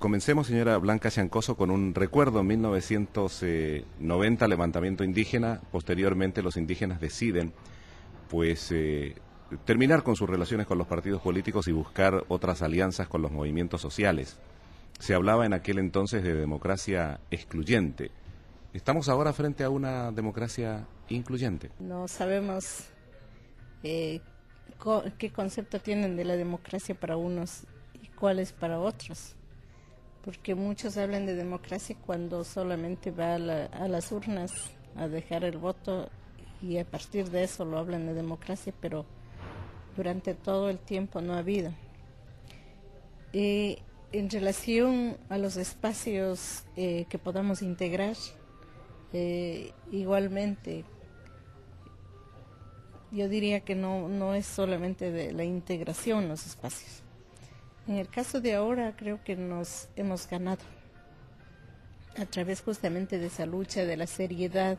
Comencemos, señora Blanca Chancoso, con un recuerdo. En 1990, levantamiento indígena. Posteriormente, los indígenas deciden, pues, terminar con sus relaciones con los partidos políticos y buscar otras alianzas con los movimientos sociales. Se hablaba en aquel entonces de democracia excluyente. ¿Estamos ahora frente a una democracia incluyente? No sabemos qué concepto tienen de la democracia para unos y cuál es para otros. Porque muchos hablan de democracia cuando solamente va a las urnas a dejar el voto y a partir de eso lo hablan de democracia, pero durante todo el tiempo no ha habido. En relación a los espacios que podamos integrar, igualmente, yo diría que no es solamente de la integración los espacios. En el caso de ahora creo que nos hemos ganado a través justamente de esa lucha, de la seriedad,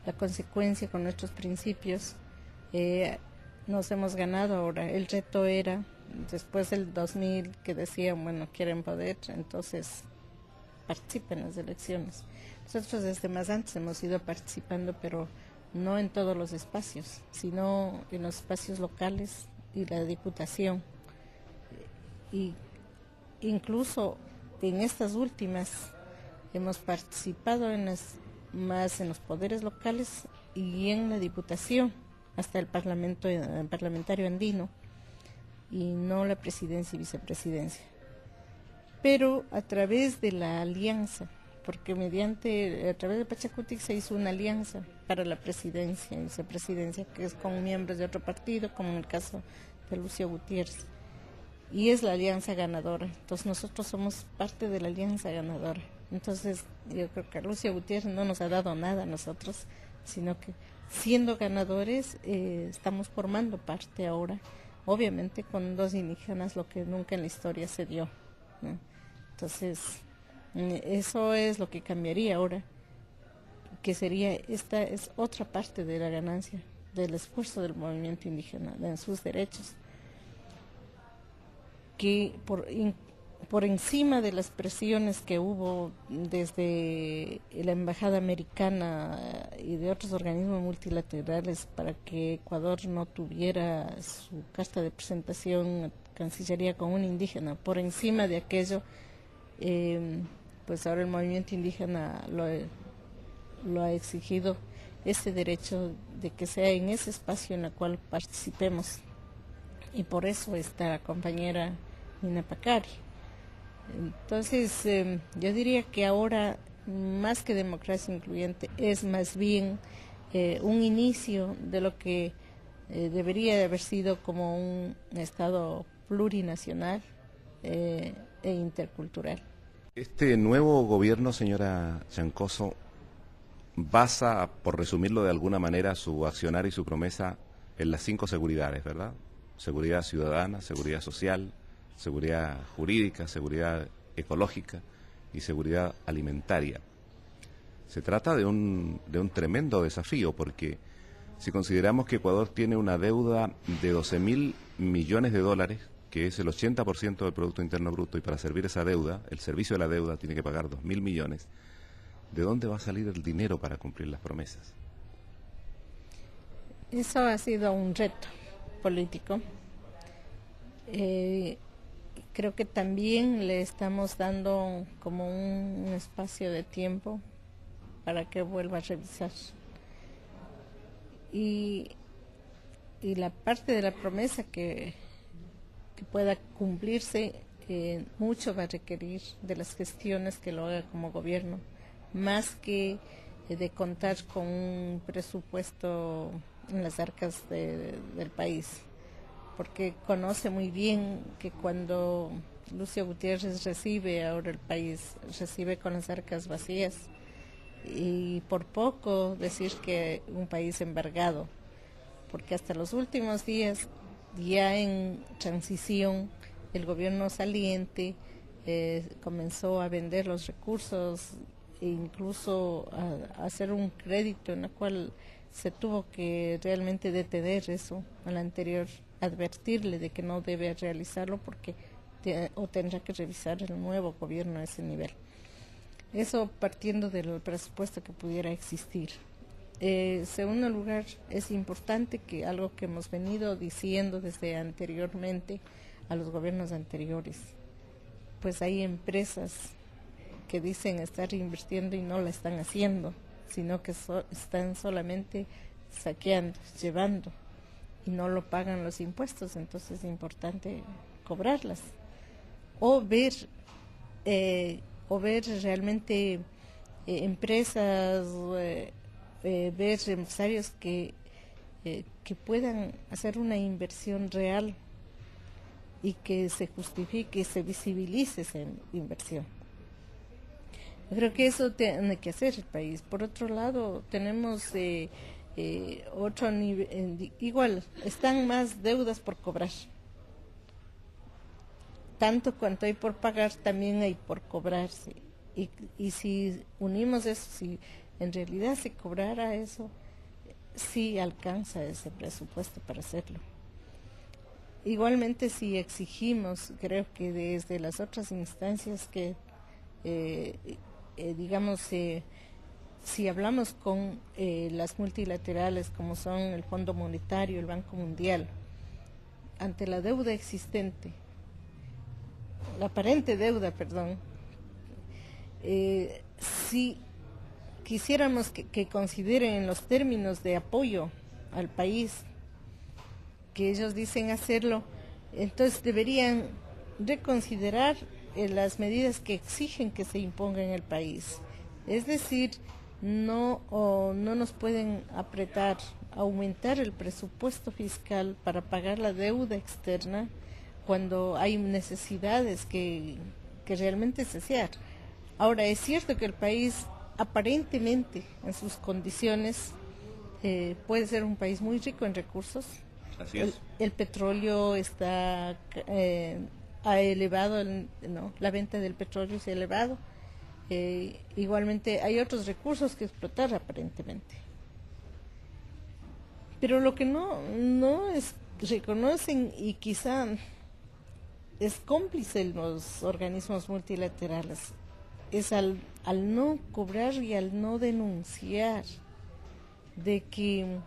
la consecuencia con nuestros principios. Nos hemos ganado ahora. El reto era, después del 2000, que decían, bueno, quieren poder, entonces participen en las elecciones. Nosotros desde más antes hemos ido participando, pero no en todos los espacios, sino en los espacios locales y la diputación. Y incluso en estas últimas hemos participado más en los poderes locales y en la diputación, hasta el parlamentario andino, y no la presidencia y vicepresidencia. Pero a través de la alianza, porque a través de Pachacutic se hizo una alianza para la presidencia y vicepresidencia, que es con miembros de otro partido, como en el caso de Lucio Gutiérrez. Y es la alianza ganadora. Entonces nosotros somos parte de la alianza ganadora. Entonces yo creo que Lucio Gutiérrez no nos ha dado nada a nosotros, sino que siendo ganadores estamos formando parte ahora, obviamente con dos indígenas, lo que nunca en la historia se dio, ¿no? Entonces eso es lo que cambiaría ahora, que sería, esta es otra parte de la ganancia, del esfuerzo del movimiento indígena, de sus derechos, que por encima de las presiones que hubo desde la Embajada Americana y de otros organismos multilaterales para que Ecuador no tuviera su carta de presentación a Cancillería con un indígena, por encima de aquello, pues ahora el movimiento indígena lo ha exigido, ese derecho de que sea en ese espacio en el cual participemos. Y por eso está la compañera Nina Pacari. Entonces, yo diría que ahora, más que democracia incluyente, es más bien un inicio de lo que debería de haber sido como un Estado plurinacional e intercultural. Este nuevo gobierno, señora Chancoso, basa, por resumirlo de alguna manera, su accionar y su promesa en las 5 seguridades, ¿verdad? Seguridad ciudadana, seguridad social, seguridad jurídica, seguridad ecológica y seguridad alimentaria. Se trata de un tremendo desafío, porque si consideramos que Ecuador tiene una deuda de 12.000 millones de dólares, que es el 80% del Producto Interno Bruto, y para servir esa deuda, el servicio de la deuda tiene que pagar 2.000 millones, ¿de dónde va a salir el dinero para cumplir las promesas? Eso ha sido un reto político. Creo que también le estamos dando como un espacio de tiempo para que vuelva a revisar. Y la parte de la promesa que pueda cumplirse, mucho va a requerir de las gestiones que lo haga como gobierno, más que de contar con un presupuesto en las arcas del país, porque conoce muy bien que cuando Lucio Gutiérrez recibe, ahora el país recibe con las arcas vacías, y por poco decir que un país embargado, porque hasta los últimos días, ya en transición, el gobierno saliente comenzó a vender los recursos e incluso a hacer un crédito en el cual se tuvo que realmente detener eso al anterior, advertirle de que no debe realizarlo porque o tendrá que revisar el nuevo gobierno a ese nivel. Eso partiendo del presupuesto que pudiera existir. Segundo lugar, es importante que algo que hemos venido diciendo desde anteriormente a los gobiernos anteriores, pues hay empresas que dicen estar invirtiendo y no la están haciendo, sino que están solamente saqueando, llevando y no lo pagan los impuestos, entonces es importante cobrarlas o ver realmente empresas, ver empresarios que puedan hacer una inversión real y que se justifique y se visibilice esa inversión. Yo creo que eso tiene que hacer el país. Por otro lado, tenemos otro nivel, igual, están más deudas por cobrar. Tanto cuanto hay por pagar, también hay por cobrarse. Y si unimos eso, si en realidad se cobrara eso, sí alcanza ese presupuesto para hacerlo. Igualmente, si exigimos, creo que desde las otras instancias que, si hablamos con las multilaterales, como son el Fondo Monetario, el Banco Mundial, ante la deuda existente, la aparente deuda, perdón, si quisiéramos que consideren en los términos de apoyo al país, que ellos dicen hacerlo, entonces deberían reconsiderar las medidas que exigen que se impongan en el país. Es decir, no nos pueden apretar, aumentar el presupuesto fiscal para pagar la deuda externa cuando hay necesidades que realmente saciar. Ahora, es cierto que el país aparentemente en sus condiciones puede ser un país muy rico en recursos. Así es. El petróleo ha elevado, la venta del petróleo se ha elevado. Igualmente hay otros recursos que explotar aparentemente. Pero lo que no reconocen y quizá es cómplice en los organismos multilaterales, es al no cobrar y al no denunciar de que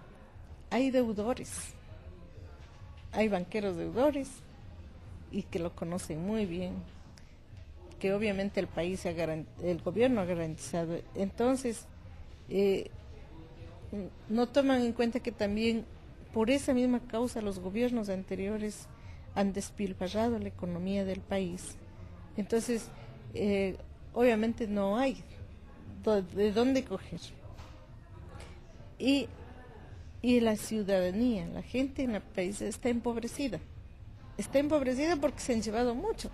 hay deudores, hay banqueros deudores y que lo conocen muy bien, que obviamente el gobierno ha garantizado. Entonces, no toman en cuenta que también por esa misma causa los gobiernos anteriores han despilfarrado la economía del país. Entonces, obviamente no hay de dónde coger. Y la ciudadanía, la gente en el país está empobrecida. Está empobrecida porque se han llevado mucho.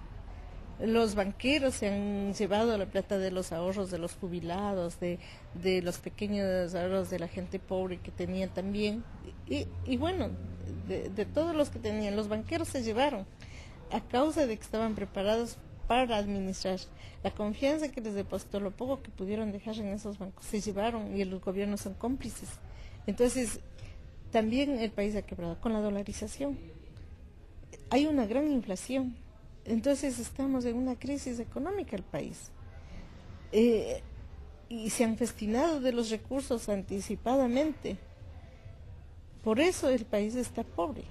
Los banqueros se han llevado la plata de los ahorros de los jubilados, de los pequeños ahorros de la gente pobre que tenían también. Y bueno, de todos los que tenían, los banqueros se llevaron a causa de que estaban preparados para administrar. La confianza que les depositó, lo poco que pudieron dejar en esos bancos, se llevaron y los gobiernos son cómplices. Entonces, también el país ha quebrado con la dolarización. Hay una gran inflación. Entonces estamos en una crisis económica el país. Y se han festinado de los recursos anticipadamente. Por eso el país está pobre.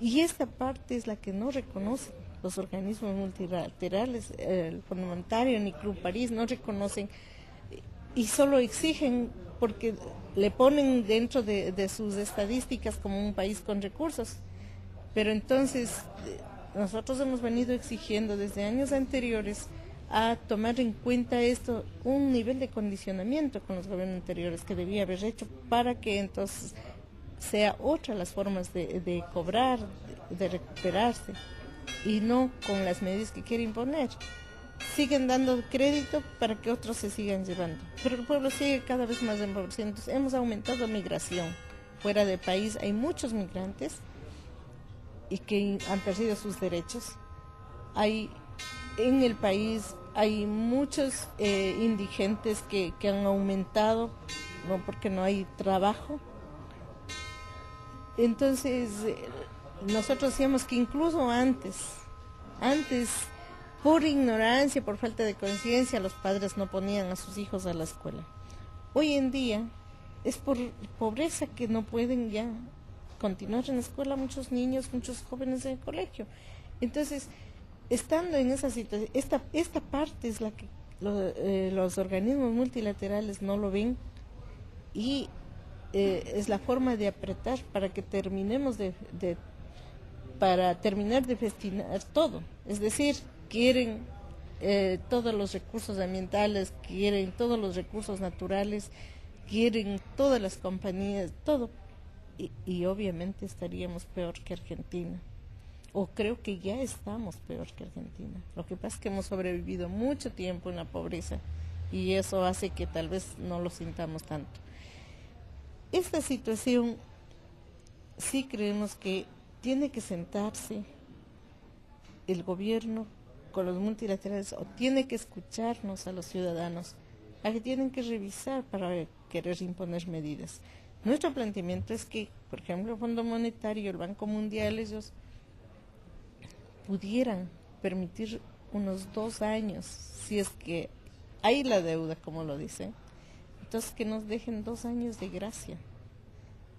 Y esta parte es la que no reconocen los organismos multilaterales, el Fondo Monetario ni Club París, no reconocen y solo exigen porque le ponen dentro de sus estadísticas como un país con recursos. Pero entonces nosotros hemos venido exigiendo desde años anteriores a tomar en cuenta esto, un nivel de condicionamiento con los gobiernos anteriores que debía haber hecho para que entonces sea otra las formas de cobrar, de recuperarse, y no con las medidas que quiere imponer. Siguen dando crédito para que otros se sigan llevando, pero el pueblo sigue cada vez más empobrecido. Entonces hemos aumentado migración. Fuera del país hay muchos migrantes y que han perdido sus derechos. En el país hay muchos indigentes que han aumentado, no porque no hay trabajo. Entonces, nosotros decíamos que incluso antes Antes, por ignorancia, por falta de conciencia, los padres no ponían a sus hijos a la escuela. Hoy en día es por pobreza que no pueden ya continuar en la escuela muchos niños, muchos jóvenes en el colegio. Entonces, estando en esa situación, esta parte es la que los organismos multilaterales no lo ven y es la forma de apretar para que terminemos para terminar de destinar todo. Es decir, quieren todos los recursos ambientales, quieren todos los recursos naturales, quieren todas las compañías, todo. Y obviamente estaríamos peor que Argentina. O creo que ya estamos peor que Argentina. Lo que pasa es que hemos sobrevivido mucho tiempo en la pobreza y eso hace que tal vez no lo sintamos tanto. Esta situación sí creemos que tiene que sentarse el gobierno con los multilaterales o tiene que escucharnos a los ciudadanos, a que tienen que revisar para querer imponer medidas. Nuestro planteamiento es que, por ejemplo, el Fondo Monetario, el Banco Mundial, ellos pudieran permitir unos 2 años, si es que hay la deuda, como lo dicen, entonces que nos dejen 2 años de gracia,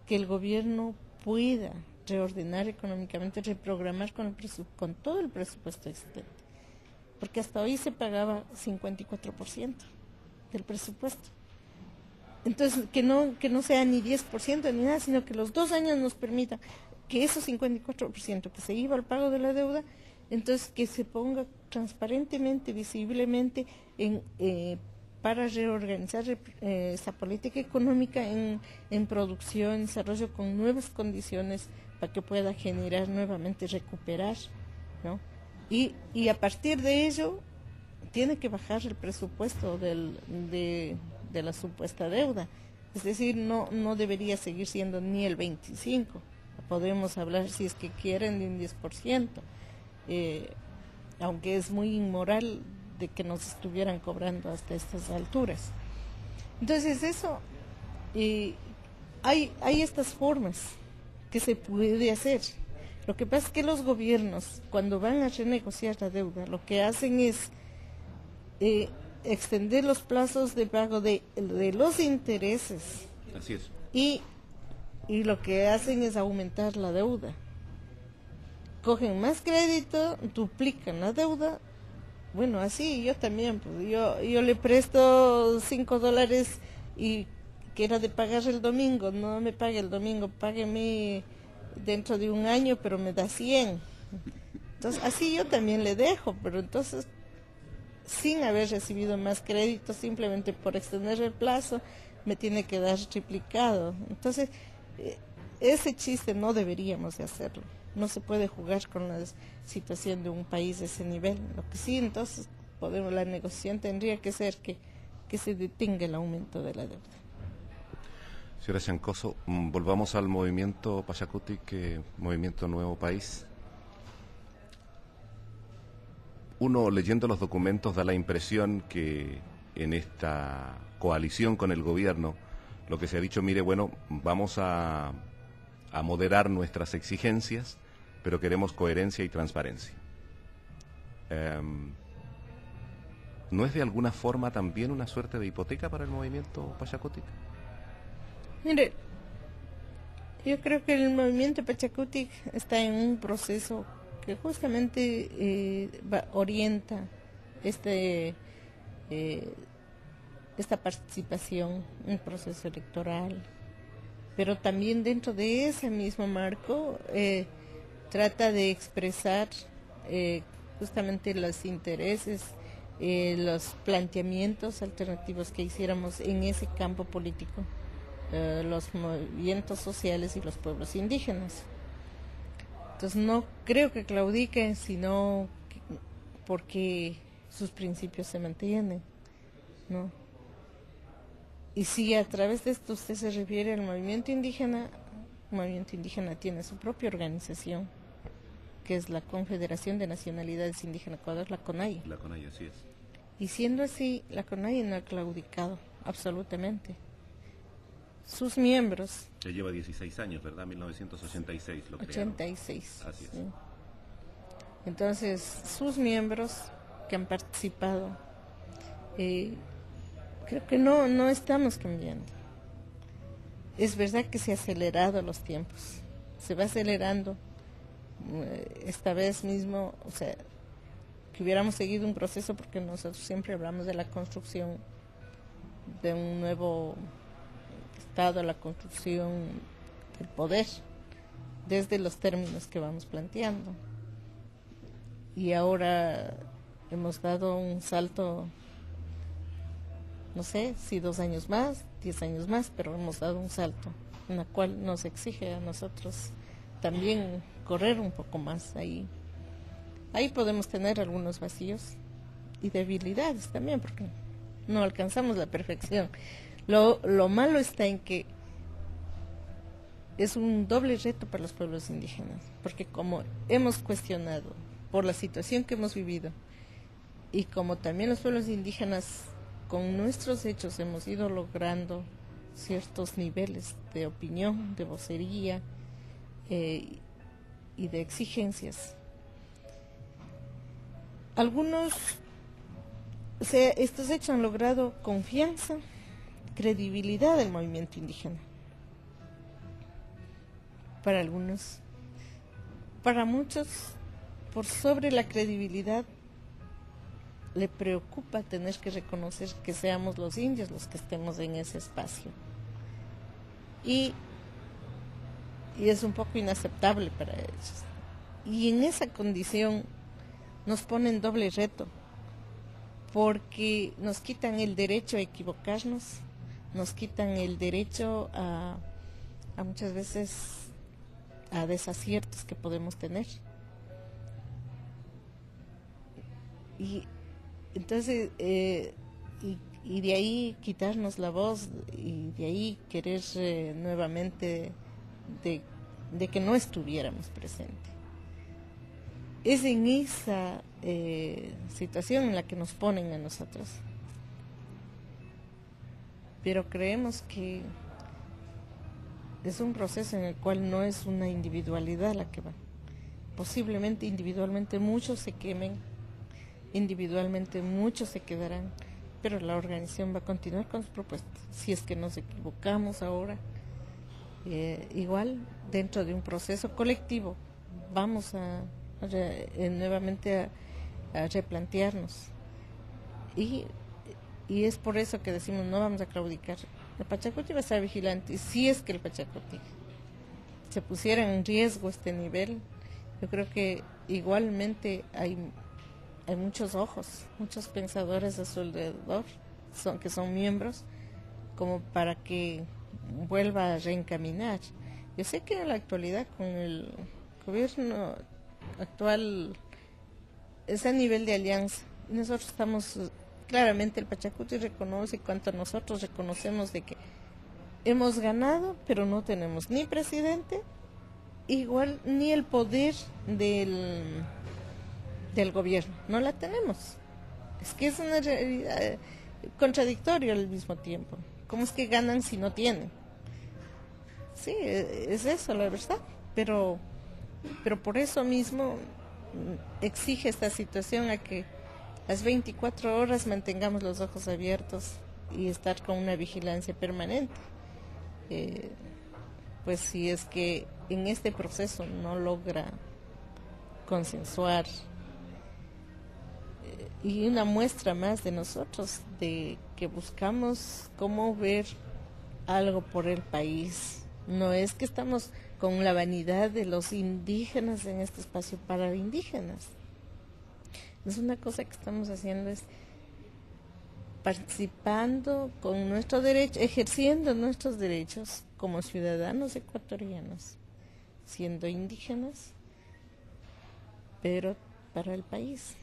que el gobierno pueda reordenar económicamente, reprogramar con todo el presupuesto existente, porque hasta hoy se pagaba 54% del presupuesto. Entonces, que no sea ni 10% ni nada, sino que los 2 años nos permitan que esos 54% que se iba al pago de la deuda, entonces que se ponga transparentemente, visiblemente para reorganizar esa política económica en producción, desarrollo con nuevas condiciones para que pueda generar nuevamente, recuperar, ¿no? Y a partir de ello tiene que bajar el presupuesto de la supuesta deuda. Es decir, no debería seguir siendo ni el 25%. Podemos hablar, si es que quieren, de un 10%. Aunque es muy inmoral de que nos estuvieran cobrando hasta estas alturas. Entonces eso, hay estas formas que se puede hacer. Lo que pasa es que los gobiernos, cuando van a renegociar la deuda, lo que hacen es extender los plazos de pago de los intereses. Así es. Y lo que hacen es aumentar la deuda. Cogen más crédito, duplican la deuda. Bueno, así yo también, pues yo le presto $5 y que era de pagar el domingo, no me pague el domingo, págueme dentro de 1 año, pero me da 100. Entonces, así yo también le dejo, pero entonces, sin haber recibido más crédito, simplemente por extender el plazo, me tiene que dar triplicado. Entonces, ese chiste no deberíamos de hacerlo. No se puede jugar con la situación de un país de ese nivel. Lo que sí, entonces, la negociación tendría que ser que se detenga el aumento de la deuda. Señora Chancoso, volvamos al movimiento Pachacutic, Movimiento Nuevo País. Uno, leyendo los documentos, da la impresión que en esta coalición con el gobierno, lo que se ha dicho, mire, bueno, vamos a moderar nuestras exigencias, pero queremos coherencia y transparencia. ¿No es de alguna forma también una suerte de hipoteca para el movimiento Pachacutic? Mire, yo creo que el movimiento Pachacutic está en un proceso que justamente orienta esta participación en el proceso electoral, pero también dentro de ese mismo marco trata de expresar justamente los intereses, los planteamientos alternativos que hiciéramos en ese campo político, los movimientos sociales y los pueblos indígenas. Entonces no creo que claudiquen, sino porque sus principios se mantienen, ¿no? Y si a través de esto usted se refiere al movimiento indígena, el movimiento indígena tiene su propia organización, que es la Confederación de Nacionalidades Indígenas Ecuador, la CONAIE. La CONAIE, así es. Y siendo así, la CONAIE no ha claudicado, absolutamente. Sus miembros... Ya lleva 16 años, ¿verdad? 1986 lo crearon. 86. Así es. Sí. Entonces, sus miembros que han participado, creo que no estamos cambiando. Es verdad que se ha acelerado los tiempos, se va acelerando. Esta vez mismo, o sea, que hubiéramos seguido un proceso, porque nosotros siempre hablamos de la construcción de un nuevo Estado, la construcción del poder, desde los términos que vamos planteando. Y ahora hemos dado un salto, no sé si 2 años más, 10 años más, pero hemos dado un salto en la cual nos exige a nosotros también correr un poco más ahí. Ahí podemos tener algunos vacíos y debilidades también, porque no alcanzamos la perfección. Lo malo está en que es un doble reto para los pueblos indígenas, porque como hemos cuestionado por la situación que hemos vivido, y como también los pueblos indígenas con nuestros hechos hemos ido logrando ciertos niveles de opinión, de vocería y de exigencias. Algunos, o sea, estos hechos han logrado confianza, credibilidad del movimiento indígena. Para algunos, para muchos, por sobre la credibilidad, le preocupa tener que reconocer que seamos los indios los que estemos en ese espacio. Y es un poco inaceptable para ellos. Y en esa condición nos ponen doble reto, porque nos quitan el derecho a equivocarnos, nos quitan el derecho a muchas veces a desaciertos que podemos tener. Y entonces, y de ahí quitarnos la voz, y de ahí querer nuevamente de que no estuviéramos presentes. Es en esa situación en la que nos ponen a nosotros. Pero creemos que es un proceso en el cual no es una individualidad la que va. Posiblemente individualmente muchos se quemen, individualmente muchos se quedarán, pero la organización va a continuar con sus propuestas. Si es que nos equivocamos ahora, igual dentro de un proceso colectivo vamos nuevamente a replantearnos. Y es por eso que decimos no vamos a claudicar. El Pachacuti va a estar vigilante, y si es que el Pachacuti se pusiera en riesgo este nivel, yo creo que igualmente hay muchos ojos, muchos pensadores a su alrededor, que son miembros, como para que vuelva a reencaminar. Yo sé que en la actualidad con el gobierno actual es a nivel de alianza, y nosotros estamos, claramente el Pachacuti reconoce, cuanto a nosotros reconocemos de que hemos ganado, pero no tenemos ni presidente, igual ni el poder del gobierno, no la tenemos. Es que es una realidad contradictoria al mismo tiempo. ¿Cómo es que ganan si no tienen? Sí, es eso la verdad, pero por eso mismo exige esta situación a que las 24 horas mantengamos los ojos abiertos y estar con una vigilancia permanente. Pues si es que en este proceso no logra consensuar, y una muestra más de nosotros, de que buscamos cómo ver algo por el país. No es que estamos con la vanidad de los indígenas en este espacio para indígenas. Es una cosa que estamos haciendo, es participando con nuestro derecho, ejerciendo nuestros derechos como ciudadanos ecuatorianos, siendo indígenas, pero para el país.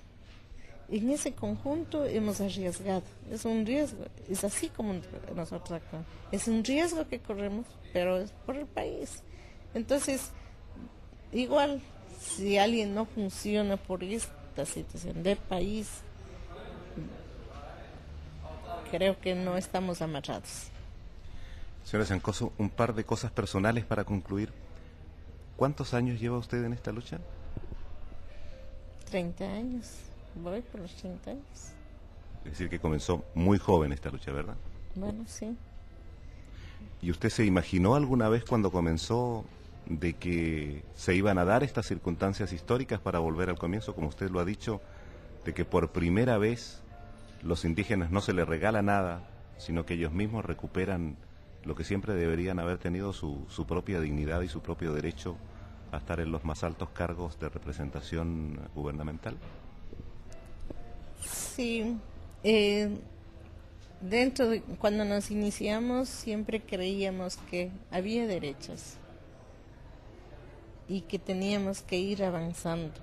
En ese conjunto hemos arriesgado, es un riesgo, es así como nosotros actuamos, es un riesgo que corremos, pero es por el país. Entonces, igual, si alguien no funciona por esta situación de país, creo que no estamos amarrados. Señora Troncoso, un par de cosas personales para concluir. ¿Cuántos años lleva usted en esta lucha? 30 años, voy por los 30 años. Es decir, que comenzó muy joven esta lucha, ¿verdad? Bueno, sí. ¿Y usted se imaginó alguna vez cuando comenzó de que se iban a dar estas circunstancias históricas para volver al comienzo, como usted lo ha dicho, de que por primera vez los indígenas no se les regala nada, sino que ellos mismos recuperan lo que siempre deberían haber tenido, su propia dignidad y su propio derecho a estar en los más altos cargos de representación gubernamental? Sí, cuando nos iniciamos siempre creíamos que había derechos y que teníamos que ir avanzando.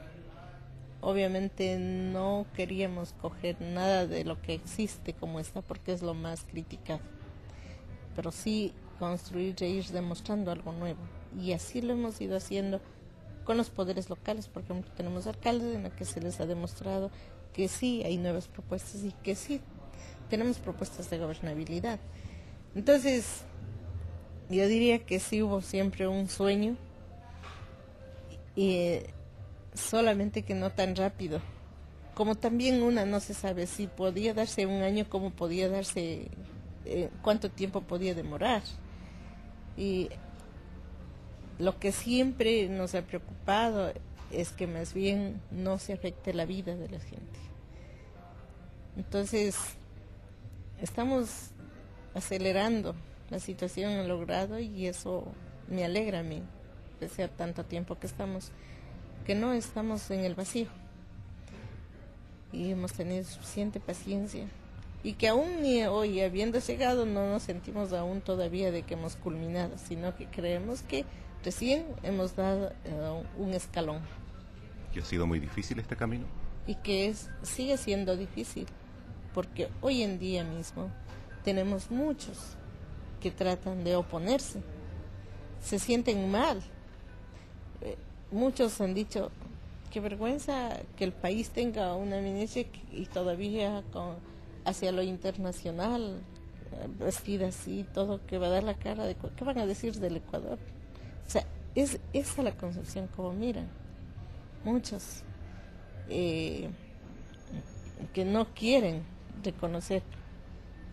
Obviamente no queríamos coger nada de lo que existe como está porque es lo más criticado, pero sí construir e ir demostrando algo nuevo. Y así lo hemos ido haciendo con los poderes locales. Por ejemplo, tenemos alcaldes en los que se les ha demostrado que sí hay nuevas propuestas y que sí tenemos propuestas de gobernabilidad. Entonces, yo diría que sí hubo siempre un sueño, y solamente que no tan rápido. Como también una no se sabe si podía darse un año, cómo podía darse, cuánto tiempo podía demorar. Y lo que siempre nos ha preocupado es que más bien no se afecte la vida de la gente. Entonces, estamos acelerando la situación en logrado y eso me alegra a mí, pese a tanto tiempo que no estamos en el vacío. Y hemos tenido suficiente paciencia. Y que aún ni hoy, habiendo llegado, no nos sentimos aún todavía de que hemos culminado, sino que creemos que recién hemos dado un escalón. ¿Que ha sido muy difícil este camino? Y que sigue siendo difícil, porque hoy en día mismo tenemos muchos que tratan de oponerse, se sienten mal. Muchos han dicho, qué vergüenza que el país tenga una ministra y todavía hacia lo internacional, vestida así, todo, que va a dar la cara de qué van a decir del Ecuador. O sea, es esa la concepción como miran muchos, que no quieren reconocer.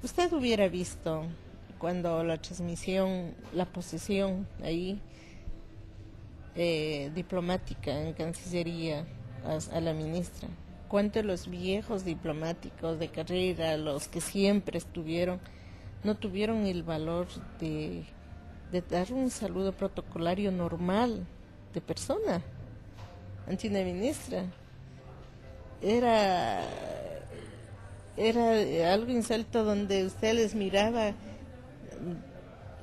Usted hubiera visto cuando la transmisión, la posesión ahí diplomática en Cancillería a la ministra, cuánto los viejos diplomáticos de carrera, los que siempre estuvieron, no tuvieron el valor de dar un saludo protocolario normal de persona ante una ministra. Era algo insólito, donde usted les miraba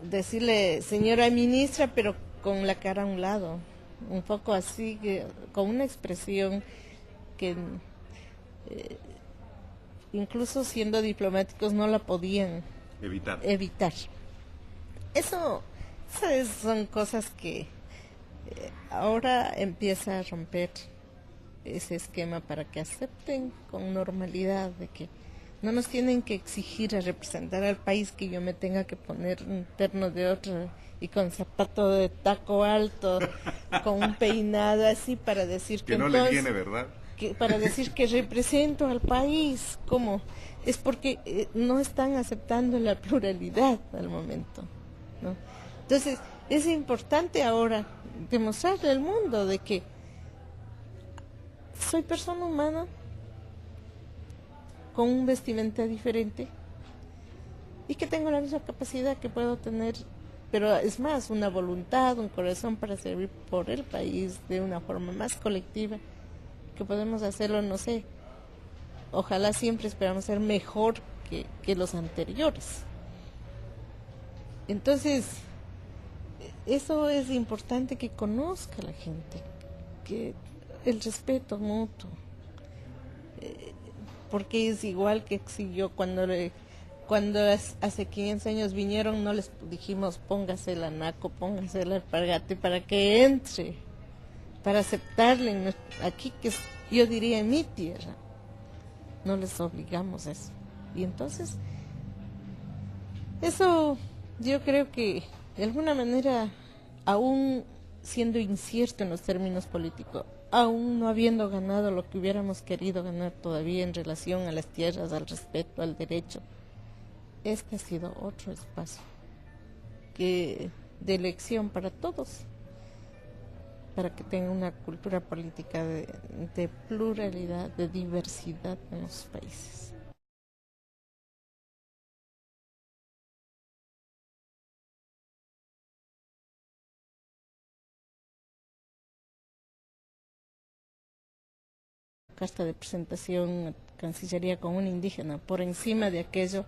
decirle señora ministra, pero con la cara a un lado, un poco así, con una expresión que incluso siendo diplomáticos no la podían evitar. Esas son cosas que ahora empieza a romper ese esquema para que acepten con normalidad de que no nos tienen que exigir a representar al país que yo me tenga que poner un terno de otro y con zapato de taco alto, con un peinado así para decir que no entonces, le viene, ¿verdad? Para decir que represento al país. ¿Cómo? Es porque no están aceptando la pluralidad al momento, ¿no? Entonces, es importante ahora demostrarle al mundo de que soy persona humana con un vestimenta diferente y que tengo la misma capacidad que puedo tener, pero es más, una voluntad, un corazón para servir por el país de una forma más colectiva, que podemos hacerlo, no sé, ojalá siempre esperamos ser mejor que los anteriores. Entonces, eso es importante que conozca la gente, que el respeto mutuo, porque es igual que si yo cuando hace 500 años vinieron, no les dijimos póngase el anaco, póngase el alpargate para que entre, para aceptarle aquí, que yo diría en mi tierra. No les obligamos a eso. Y entonces, eso yo creo que de alguna manera, aún siendo incierto en los términos políticos, aún no habiendo ganado lo que hubiéramos querido ganar todavía en relación a las tierras, al respeto, al derecho, este ha sido otro espacio de elección para todos, para que tenga una cultura política de pluralidad, de diversidad en los países. Carta de presentación a Cancillería con un indígena, por encima de aquello,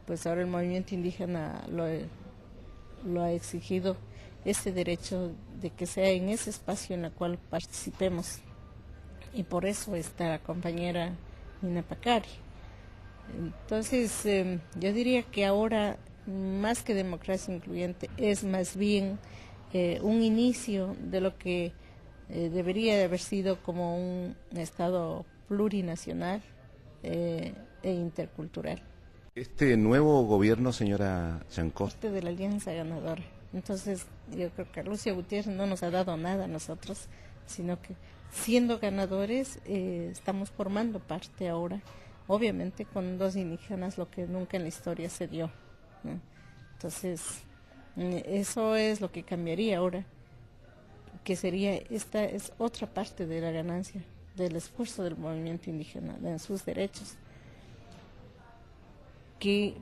pues ahora el movimiento indígena lo ha exigido, ese derecho de que sea en ese espacio en el cual participemos, y por eso está la compañera Nina Pacari. Entonces, yo diría que ahora, más que democracia incluyente, es más bien un inicio de lo que debería de haber sido como un Estado plurinacional e intercultural. Este nuevo gobierno, señora Chancoso, Parte de la alianza ganadora. Entonces, yo creo que Lucio Gutiérrez no nos ha dado nada a nosotros, sino que siendo ganadores estamos formando parte ahora, obviamente con dos indígenas, lo que nunca en la historia se dio, ¿no? Entonces, eso es lo que cambiaría ahora, que sería, esta es otra parte de la ganancia, del esfuerzo del movimiento indígena, en sus derechos, que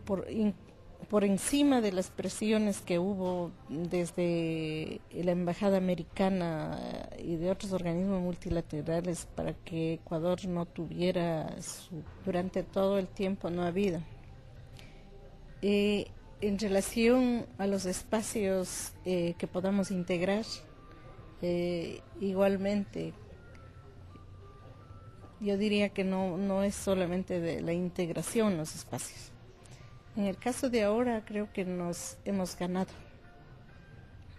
por encima de las presiones que hubo desde la Embajada Americana y de otros organismos multilaterales para que Ecuador no tuviera durante todo el tiempo no ha habido. En relación a los espacios que podamos integrar, igualmente, yo diría que no es solamente de la integración en los espacios. En el caso de ahora creo que nos hemos ganado,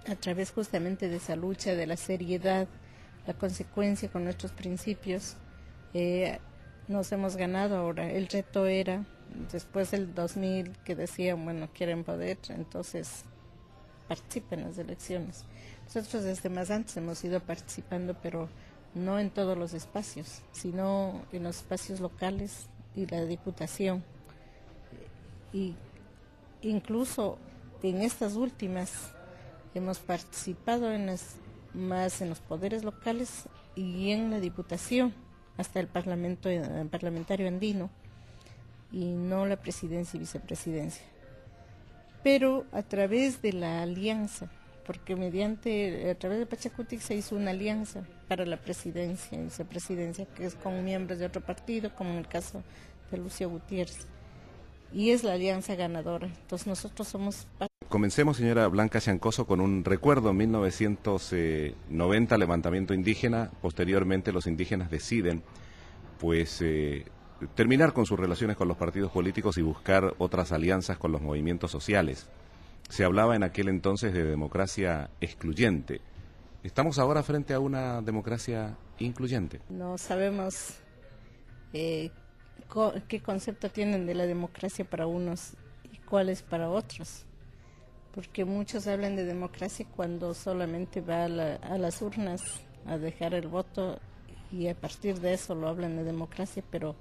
a través justamente de esa lucha, de la seriedad, la consecuencia con nuestros principios, nos hemos ganado ahora. El reto era, después del 2000, que decían, bueno, quieren poder, entonces participen en las elecciones. Nosotros desde más antes hemos ido participando, pero no en todos los espacios, sino en los espacios locales y la diputación. Y incluso en estas últimas hemos participado más en los poderes locales y en la diputación, hasta el parlamentario andino, y no la presidencia y vicepresidencia. Pero a través de la alianza, porque a través de Pachacutic se hizo una alianza para la presidencia y vicepresidencia, que es con miembros de otro partido, como en el caso de Lucio Gutiérrez. Y es la alianza ganadora. Entonces nosotros somos parte. Comencemos, señora Blanca Chancoso, con un recuerdo. En 1990, levantamiento indígena. Posteriormente, los indígenas deciden, pues, terminar con sus relaciones con los partidos políticos y buscar otras alianzas con los movimientos sociales. Se hablaba en aquel entonces de democracia excluyente. ¿Estamos ahora frente a una democracia incluyente? No sabemos qué concepto tienen de la democracia para unos y cuál es para otros, porque muchos hablan de democracia cuando solamente va a las urnas a dejar el voto y a partir de eso lo hablan de democracia, pero